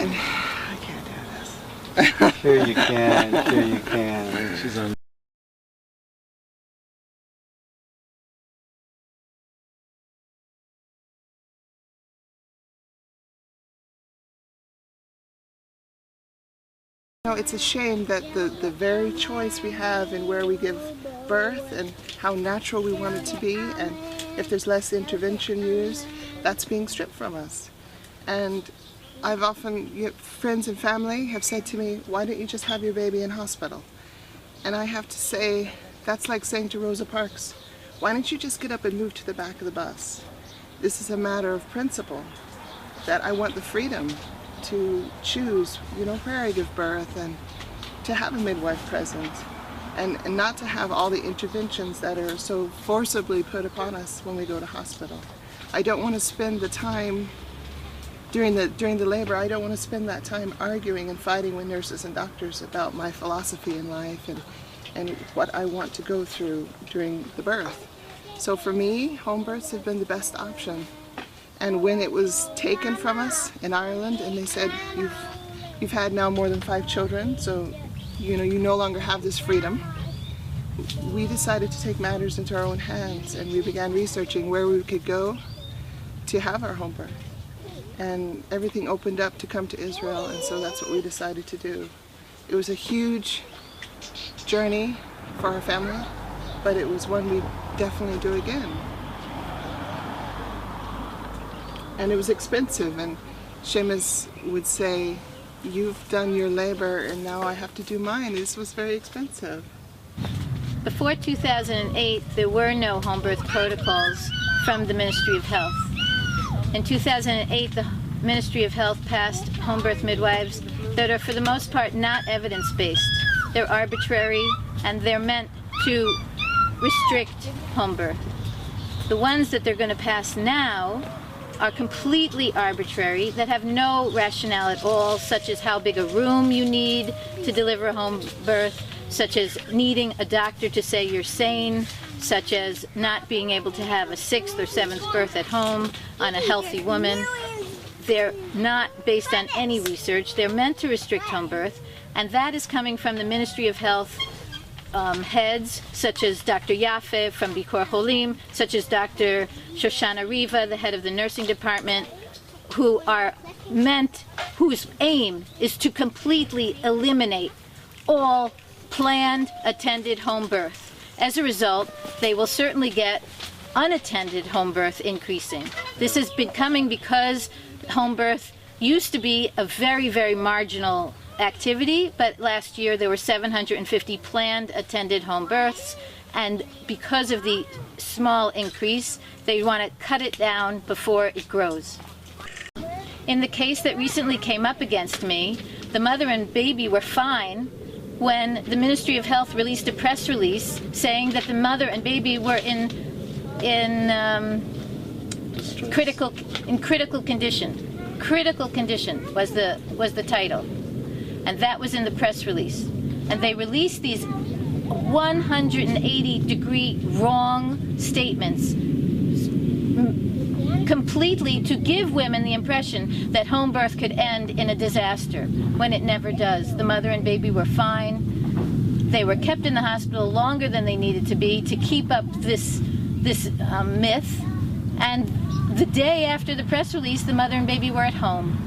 And I can't do this. Sure you can, sure you can. She's on. It's a shame that the very choice we have in where we give birth and how natural we want it to be, and if there's less intervention used, that's being stripped from us. And I've often, friends and family have said to me, why don't you just have your baby in hospital? And I have to say, that's like saying to Rosa Parks, why don't you just get up and move to the back of the bus? This is a matter of principle, that I want the freedom to choose, where I give birth, and to have a midwife present, and not to have all the interventions that are so forcibly put upon us when we go to hospital. I don't want to spend the time during the labor, I don't want to spend that time arguing and fighting with nurses and doctors about my philosophy in life and what I want to go through during the birth. So for me, home births have been the best option. And when it was taken from us in Ireland, and they said, you've had now more than 5 children, so you no longer have this freedom, we decided to take matters into our own hands, and we began researching where we could go to have our home birth. And everything opened up to come to Israel, and so that's what we decided to do. It was a huge journey for our family, but it was one we'd definitely do again. And it was expensive, and Seamus would say, you've done your labor and now I have to do mine. This was very expensive. Before 2008, there were no home birth protocols from the Ministry of Health. In 2008, the Ministry of Health passed home birth midwives that are for the most part not evidence-based. They're arbitrary, and they're meant to restrict home birth. The ones that they're going to pass now are completely arbitrary, that have no rationale at all, such as how big a room you need to deliver a home birth, such as needing a doctor to say you're sane, such as not being able to have a 6th or 7th birth at home on a healthy woman. They're not based on any research. They're meant to restrict home birth, and that is coming from the Ministry of Health heads, such as Dr. Yaffe from Bikor Cholim, such as Dr. Shoshana Riva, the head of the nursing department, whose aim is to completely eliminate all planned attended home birth. As a result, they will certainly get unattended home birth increasing. This has been coming because home birth used to be a very, very marginal activity, but last year there were 750 planned attended home births, and because of the small increase, they want to cut it down before it grows. In the case that recently came up against me, the mother and baby were fine when the Ministry of Health released a press release saying that the mother and baby were in critical condition. Critical condition was the title. And that was in the press release. And they released these 180-degree wrong statements completely to give women the impression that home birth could end in a disaster, when it never does. The mother and baby were fine. They were kept in the hospital longer than they needed to be to keep up this myth. And the day after the press release, the mother and baby were at home.